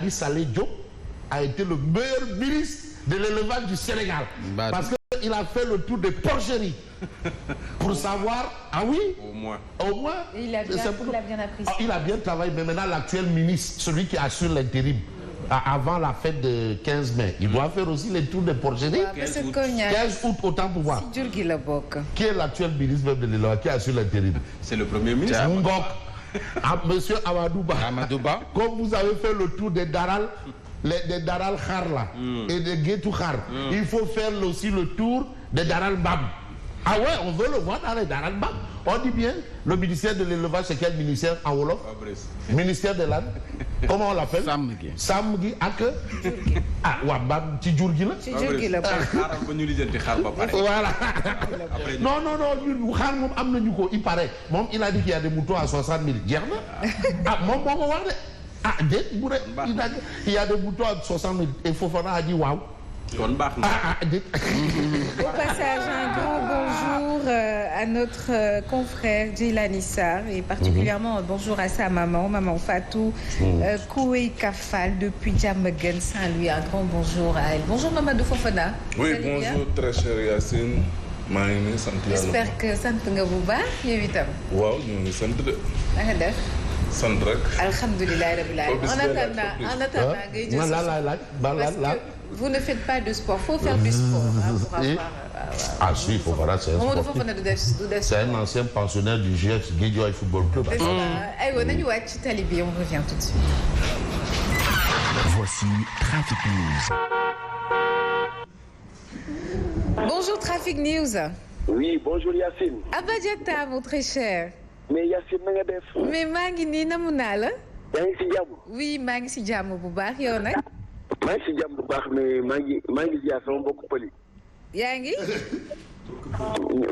Saleh Diop a été le meilleur ministre de l'élevage du Sénégal. Parce qu'il a fait le tour des porcheries pour savoir, ah oui, au moins. Il a bien apprécié. Il a bien travaillé, mais maintenant l'actuel ministre, celui qui assure l'intérim, avant la fête de 15 mai, il doit faire aussi les tours des porcheries. 15 août, autant pour voir. Qui est l'actuel ministre même de l'élevage, qui assure l'intérim? C'est le premier ministre. Monsieur Amadouba, comme vous avez fait le tour des Daral, des Daral Kharla et des Guetou Khar, il faut faire aussi le tour des Daral Bab. Ah ouais, on veut le voir dans les Daral Bab. On dit bien, le ministère de l'élevage, c'est quel ministère en Wolof? Ministère de l'âne. Comment on l'appelle? Samgi ak ah waa Bab ci jur gi la. ci jur gi la voilà. non ñun xaar moom am nañu ko il paraît moom il a dit qu'il y a des moutons à 60 000 jeex na ah moom moo ko wax de ah déet bu dee il y a des moutons à 60 000 et Fofana a dit waaw. Au passage, un grand bonjour à notre confrère Djilani Sarr et particulièrement bonjour à sa maman Fatou Koué Kafal depuis Diamaguène Saint-Louis. Un grand bonjour à elle. Bonjour Mamadou Fofana. Oui, bonjour très cher Yacine. maa ngi nii sant yàlla. J'espère que sant nga bu baax yow itam. waaw ñoo ngi sant de. na nga def. sant rek. alhamdulilah rabbil alamin. En attendant ngay jël vous ne faites pas de sport, faut faire du sport. Ah si, il faut voir, c'est un sportif. C'est un ancien pensionnaire du GF Guédiawaye Football Club. Aywa nañu wàcc ci tali bi, on revient tout de suite. Voici Trafic News. Bonjour Trafic News. Oui, bonjour Yacine. Abba Diatta, mon très cher. Mais Yacine na nga def. Mais maa ngi nii namu naa la. yaa ngi si jàmm. Oui, maa ngi si jàmm bu baax yow nag. maa ngi si jàmm bu baax mais maa ngi ziar sama mbokku pël yi. yaa ngi.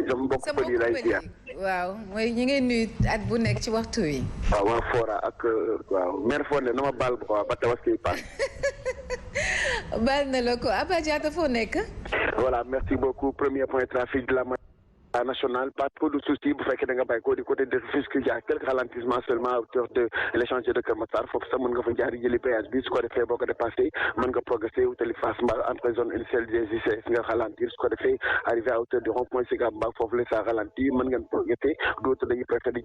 sama mbokku pël yi laay ziar. waaw mooy ñi ngeen nuyu at bu nekk ci waxtu wi. waaw waa Fora ak waaw mère Fodé na ma baal bu ko ba tabaski paas. baal na la ko Abba Diatta foo nekk. Voilà, merci beaucoup. Premier point trafic de la nationale, pas trop de soucis bu fekkee da nga bàyyi ko du côté de Rufisque il y a quelques ralentissements seulement à hauteur de l'échange de Keur Massar foofu sax mën nga fa jaari jëli péage bi su ko defee boo ko dépassé mën nga progresser wutali Fass Mbao entre zone initiale des ICS nga ralentir su ko defee arrivé à hauteur du rond-point Sicap Mbao foofu la ça ralentit mën ngeen progresser d'autres dañuy préférer di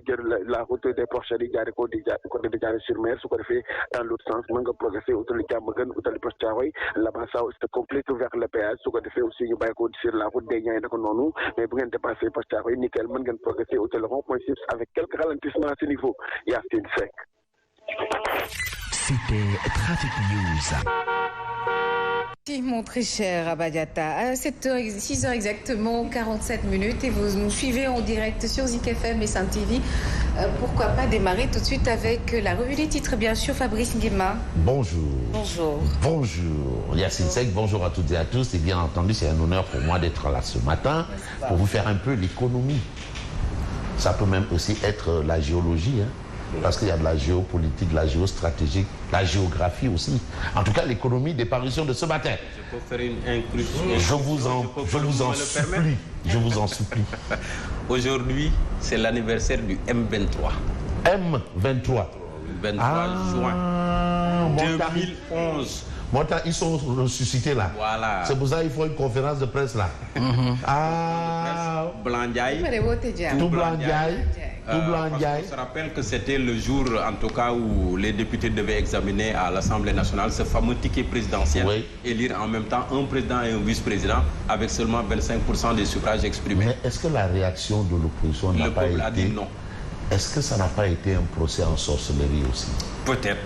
jël la route des porcheries jaare ko di côté de Diané-sur-Mer su ko defee dans l'autre sens mën nga progresser wutali Diamaguène wutali Poste Thiaroye là-bas ça se complète vers le péage su ko defee aussi ñu bàyyi ko sur la route des Niayes naka noonu mais bu ngeen dépassé Poste Thiaroye nickel mën ngeen progresser au rond-point 6 avec quelques ralentissements à ce niveau. Yacine Seck. C'était Trafic News. Mon très cher Abba Diatta, à 6h exactement, 47 minutes et vous nous suivez en direct sur Zik FM et Sen TV. Pourquoi pas démarrer tout de suite avec la revue des titres, bien sûr, Fabrice Nguema. Bonjour. Bonjour. Bonjour. Yacine Seck, bonjour à toutes et à tous. Et bien entendu, c'est un honneur pour moi d'être là ce matin pour vous faire un peu l'économie. Ça peut même aussi être la géologie, hein. Parce qu'il y a de la géopolitique, de la géostratégie, la géographie aussi. En tout cas, l'économie des parutions de ce matin. Je peux faire une incursion. Je vous en supplie. Aujourd'hui, c'est l'anniversaire du M23. M23. 23 juin 2011. Ils sont ressuscités là. Voilà. C'est pour ça qu'il faut une conférence de presse là. Blandiaï. Tout Blandiaï. On se rappelle que c'était le jour, en tout cas, où les députés devaient examiner à l'Assemblée nationale ce fameux ticket présidentiel, oui. Élire en même temps un président et un vice-président avec seulement 25% des suffrages exprimés. Mais est-ce que la réaction de l'opposition n'a pas été... Le peuple a dit non. Est-ce que ça n'a pas été un procès en sorcellerie aussi? Peut-être.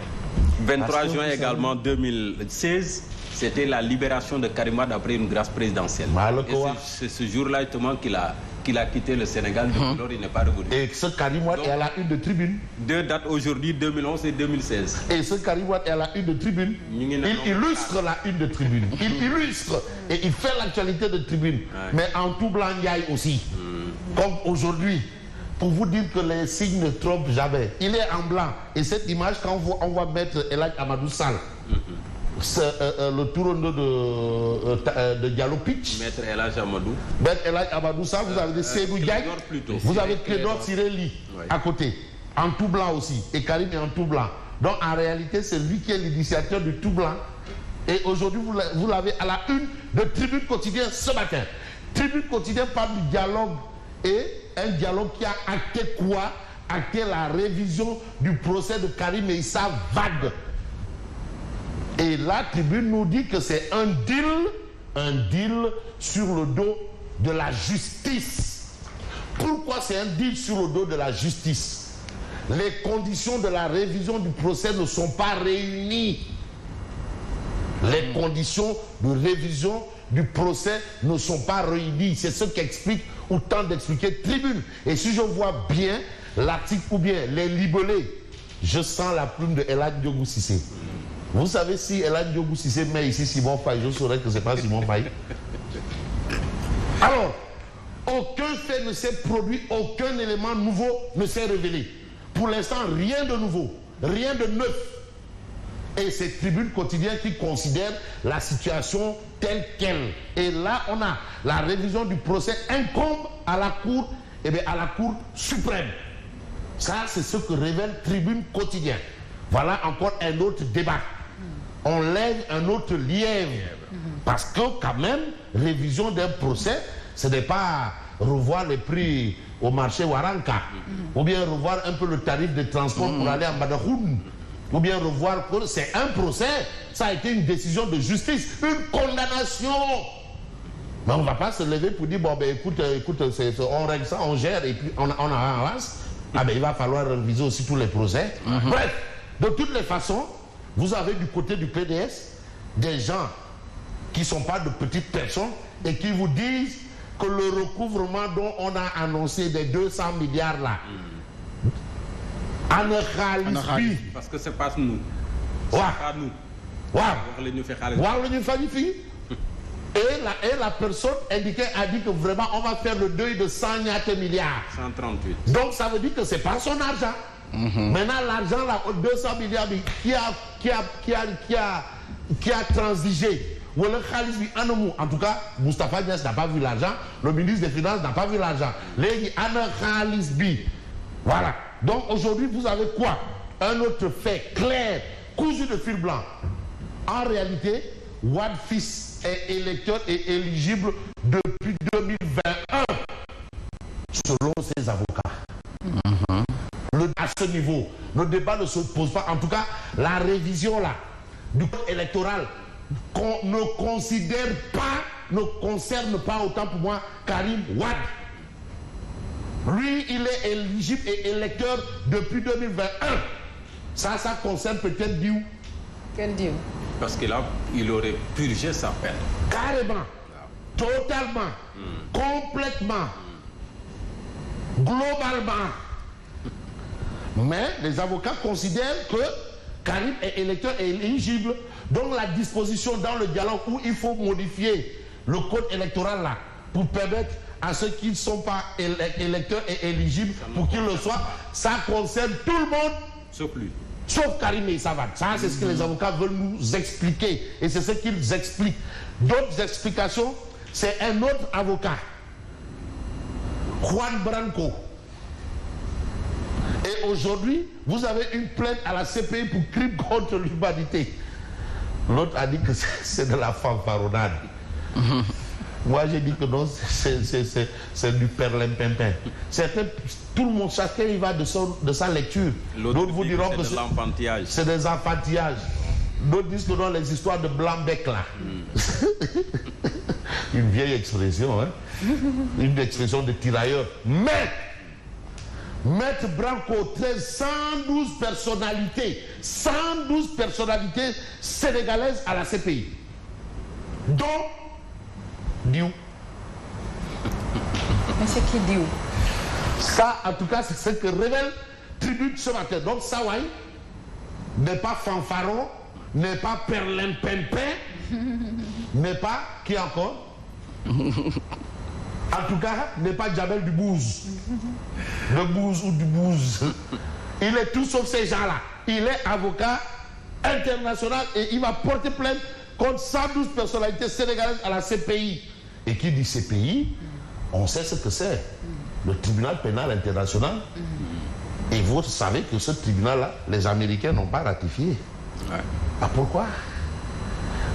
23 juin également 2016, c'était la libération de Karim Wade après une grâce présidentielle. C'est ce jour-là justement qu'il a quitté le Sénégal. Depuis lors, il n'est pas revenu. Et ce Karim Wade est à la une de Tribune. Deux dates aujourd'hui, 2011 et 2016. Et ce Karim Wade est à la une de Tribune. Il illustre la une de Tribune. Il illustre et il fait l'actualité de Tribune. Ouais. Mais en tout Blandiaï aussi. Comme aujourd'hui. Pour vous dire que les signes ne trompent jamais. Il est en blanc. Et cette image, quand on va mettre Elhadj Amadou Sall, le tourneau de Diallo Pitch. Maître Elhadj Amadou. Maître Elhadj Amadou Sall, vous avez des Seydou Diagne, vous avez Clédor Ciré Ly à côté. En tout blanc aussi. Et Karim est en tout blanc. Donc en réalité, c'est lui qui est l'initiateur du tout blanc. Et aujourd'hui, vous l'avez à la une de Tribune Quotidien ce matin. Tribune Quotidien parle du dialogue et un dialogue qui a acté quoi? Acté la révision du procès de Karim Meïssa Wade. Et la Tribune nous dit que c'est un deal sur le dos de la justice. Pourquoi c'est un deal sur le dos de la justice? Les conditions de la révision du procès ne sont pas réunies. Les conditions de révision du procès ne sont pas réunies. C'est ce qu'explique ou tente d'expliquer Tribune. Et si je vois bien l'article ou bien les libellés, je sens la plume de Elhadji Ndiogou Cissé. Vous savez, si Elhadji Ndiogou Cissé met ici Simon Faye, je saurais que ce n'est pas Simon Faye. Alors, aucun fait ne s'est produit, aucun élément nouveau ne s'est révélé. Pour l'instant, rien de nouveau, rien de neuf. Et c'est Tribune Quotidien qui considère la situation telle qu'elle. Et là, on a la révision du procès incombe à la Cour, à la Cour suprême. Ça, c'est ce que révèle Tribune Quotidien. Voilà encore un autre débat. On lève un autre lièvre. Parce que quand même, révision d'un procès, ce n'est pas revoir les prix au marché Waranka, ou bien revoir un peu le tarif de transport pour aller à Badahoun, ou bien revoir que c'est un procès, ça a été une décision de justice, une condamnation. Mais on ne va pas se lever pour dire, bon ben écoute, on règle ça, on gère et puis on avance. Ah ben il va falloir réviser aussi tous les procès. Bref, de toutes les façons, vous avez du côté du PDS des gens qui ne sont pas de petites personnes et qui vous disent que le recouvrement dont on a annoncé des 200 milliards là, parce que c'est pas nous. C'est pas nous. Et la personne indiquée a dit que vraiment on va faire le deuil de 100 milliards. 138. Donc ça veut dire que c'est pas son argent. Maintenant l'argent là, 200 milliards, qui a transigé. En tout cas, Moustapha Niasse n'a pas vu l'argent, le ministre des Finances n'a pas vu l'argent. Voilà. Donc aujourd'hui, vous avez quoi? Un autre fait clair, cousu de fil blanc. En réalité, Wade fils est électeur et éligible depuis 2021, selon ses avocats. À ce niveau, le débat ne se pose pas. En tout cas, la révision là du code électoral ne considère pas, ne concerne pas autant pour moi Karim Wade. Lui, il est éligible et électeur depuis 2021. Ça concerne peut-être Diou. Quel Diou? Parce que là, il aurait purgé sa peine. Carrément, totalement, complètement, globalement. Mais les avocats considèrent que Karim est électeur et éligible. Donc la disposition dans le dialogue où il faut modifier le code électoral là pour permettre à ceux qui ne sont pas électeurs et éligibles pour qu'ils le soient, ça concerne tout le monde. Sauf lui. Sauf Karim Meïssa Wade. Ça, c'est ce que les avocats veulent nous expliquer. Et c'est ce qu'ils expliquent. D'autres explications, c'est un autre avocat, Juan Branco. Et aujourd'hui, vous avez une plainte à la CPI pour crime contre l'humanité. L'autre a dit que c'est de la fanfaronnade. Moi, j'ai dit que non, c'est du perlimpinpin. Tout le monde, chacun y va de sa lecture. D'autres vous diront que c'est des enfantillages. D'autres disent que non, les histoires de Blanc-Bec là. Une vieille expression, hein? Une expression de tirailleur. Mais Maître Branco, 112 personnalités sénégalaises à la CPI. Dont Diou. Mais c'est qui Diou? Ça, en tout cas, c'est ce que révèle Tribune ce matin. Donc, Sawai n'est pas fanfaron, n'est pas perlimpinpin, n'est pas... Qui encore? En tout cas, n'est pas Djabel Dubouz. De Bouze ou Dubouz. Il est tout sauf ces gens-là. Il est avocat international et il va porter plainte contre 112 personnalités sénégalaises à la CPI. Et qui dit CPI, on sait ce que c'est. Le tribunal pénal international. Et vous savez que ce tribunal-là, les Américains n'ont pas ratifié. Ouais. Ah, pourquoi?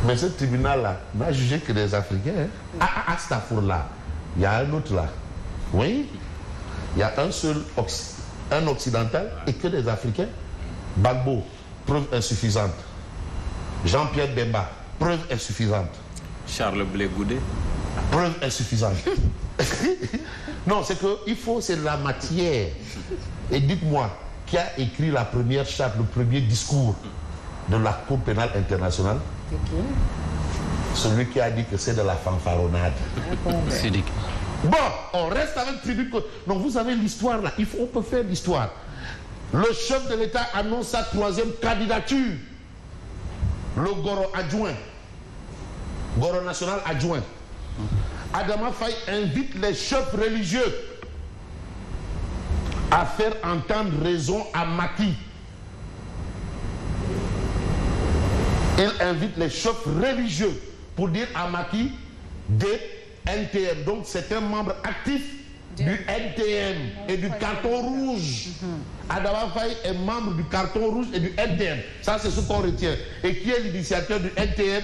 Mais ce tribunal-là n'a jugé que des Africains. Hein? À Stafour-là, il y a un autre là. Oui. Il y a un seul un occidental et que des Africains. Gbagbo, preuve insuffisante. Jean-Pierre Bemba, preuve insuffisante. Charles Blé Goudé, preuve insuffisante. Non, c'est que c'est la matière. Et dites-moi, qui a écrit la première charte, le premier discours de la Cour pénale internationale? Celui qui a dit que c'est de la fanfaronnade. Bon, on reste avec tribune. Donc vous avez l'histoire là, on peut faire l'histoire. Le chef de l'État annonce sa 3e candidature. Le Goro adjoint, Goro national adjoint. Adama Faye invite les chefs religieux à faire entendre raison à Macky. Il invite les chefs religieux pour dire à Macky des NTM. Donc c'est un membre actif du NTM et du carton rouge. Adama Faye est membre du carton rouge et du NTM. Ça c'est ce qu'on retient. Et qui est l'initiateur du NTM?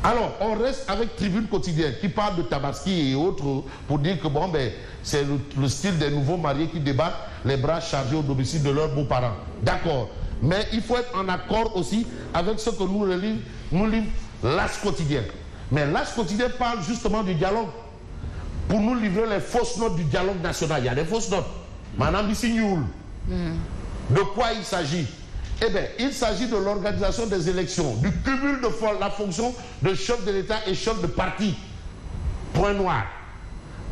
Alors, on reste avec Tribune Quotidienne qui parle de Tabaski et autres pour dire que bon, ben, c'est le style des nouveaux mariés qui débattent les bras chargés au domicile de leurs beaux-parents. D'accord. Mais il faut être en accord aussi avec ce que nous livre l'As Quotidien. Mais l'As Quotidien parle justement du dialogue. Pour nous livrer les fausses notes du dialogue national. Il y a des fausses notes. Madame Bissignoul. De quoi il s'agit? Eh bien, il s'agit de l'organisation des élections, du cumul de la fonction de chef de l'État et chef de parti. Point noir.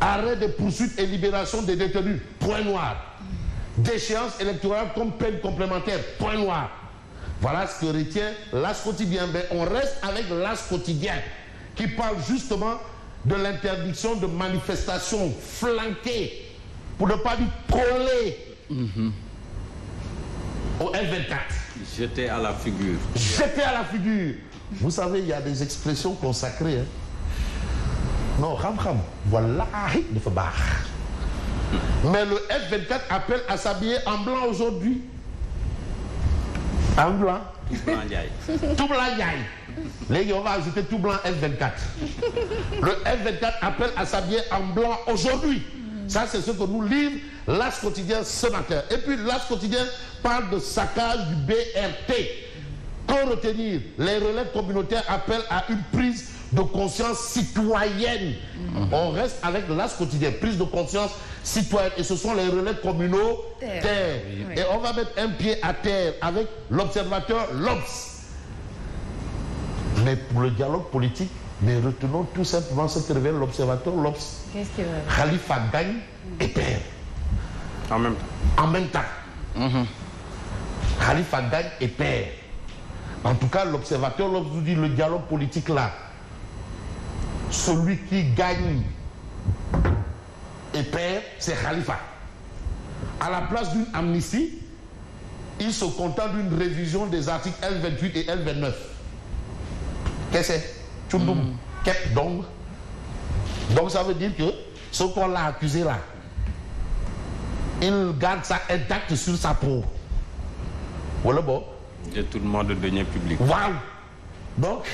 Arrêt des poursuites et libération des détenus. Point noir. Déchéance électorale comme peine complémentaire. Point noir. Voilà ce que retient l'As Quotidien. Mais on reste avec l'As Quotidien qui parle justement de l'interdiction de manifestations flanquées, pour ne pas dire collées, au F24. Jeté à la figure. Jeté à la figure. Vous savez, il y a des expressions consacrées. Hein? Non, voilà, de Fabar. Mais le F24 appelle à s'habiller en blanc aujourd'hui. En blanc. Tout blanc Ndiaye. Tout blanc Ndiaye. Là, on va ajouter tout blanc F24. Le F24 appelle à s'habiller en blanc aujourd'hui. Ça, c'est ce que nous livre l'As Quotidien ce matin. Et puis l'As Quotidien parle de saccage du BRT. Qu'en retenir? Les relais communautaires appellent à une prise de conscience citoyenne. On reste avec l'As Quotidien, prise de conscience citoyenne. Et ce sont les relais communautaires. Oui. Et on va mettre un pied à terre avec l'observateur l'Obs. Mais pour le dialogue politique, mais retenons tout simplement ce que révèle l'observateur l'Obs. Qu'est-ce qu'il veut? Khalifa gagne et perd. En même temps. En même temps. Khalifa gagne et perd. En tout cas, l'observateur l'Obs nous dit le dialogue politique là. Celui qui gagne et perd, c'est Khalifa. À la place d'une amnistie, il se contente d'une révision des articles L28 et L29. Qu'est-ce que c'est? Tchoundoum, Kep Dong. Donc ça veut dire que ce qu'on l'a accusé là, il garde ça intact sur sa peau. Voilà bon. Détournement de deniers publics. Waouh. Donc,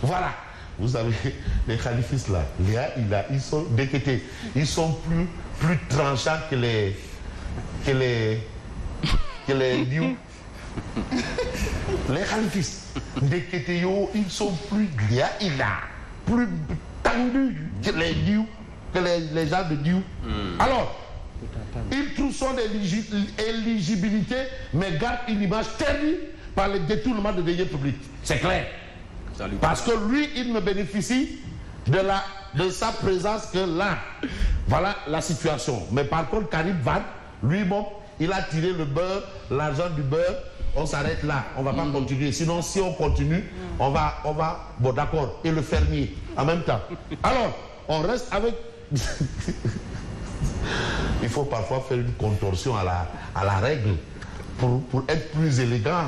voilà. Vous savez, les khalifistes là, ils sont déquêtés. Ils sont plus tranchants que les lions. Les khalifistes, déquêtés, ils sont plus tendus que les lions, que les gens de Dieu. Alors, ils trouvent son éligibilité, mais gardent une image ternie par le détournement de deniers publics. C'est clair. Parce que lui, il ne bénéficie de sa présence que là. Voilà la situation. Mais par contre, Karim Wade, lui, bon, il a tiré le beurre, l'argent du beurre. On s'arrête là. On ne va pas continuer. Sinon, si on continue, on va. Bon, d'accord. Et le fermier en même temps. Alors, on reste avec. Il faut parfois faire une contorsion à la règle pour être plus élégant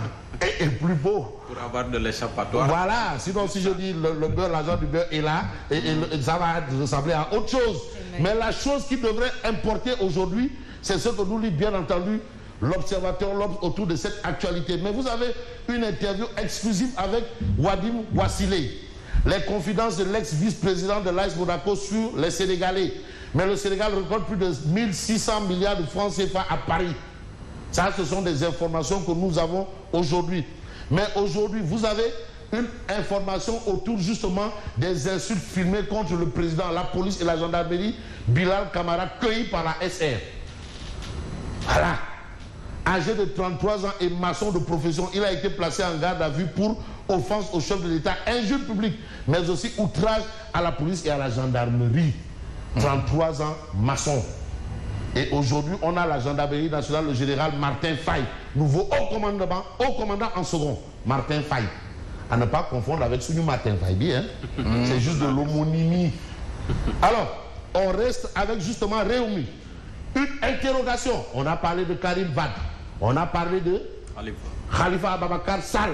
et plus beau. Pour avoir de l'échappatoire. Voilà, sinon si je dis le beurre, l'argent du beurre est là, et ça va ressembler à autre chose. Mais la chose qui devrait importer aujourd'hui, C'est ce que nous lit bien entendu l'observateur L'Obs autour de cette actualité. Mais vous avez une interview exclusive avec Wadim Wassile. Les confidences de l'ex-vice-président de l'AS Monaco sur les Sénégalais. Mais le Sénégal récolte plus de 1600 milliards de francs CFA à Paris. Ça, ce sont des informations que nous avons aujourd'hui. Mais aujourd'hui, vous avez une information autour justement des insultes filmées contre le président, la police et la gendarmerie, Bilal Camara, cueilli par la SR. Voilà. Âgé de 33 ans et maçon de profession, il a été placé en garde à vue pour offense au chef de l'État, injure publique, mais aussi outrage à la police et à la gendarmerie. 33 ans, maçon. Et aujourd'hui, on a la gendarmerie nationale, le général Martin Faye, nouveau haut commandant en second, Martin Faye. À ne pas confondre avec celui Martin Faye, bien. C'est juste de l'homonymie. Alors, on reste avec justement Réumi. Une interrogation. On a parlé de Karim Wade. On a parlé de Khalifa Ababakar Sall.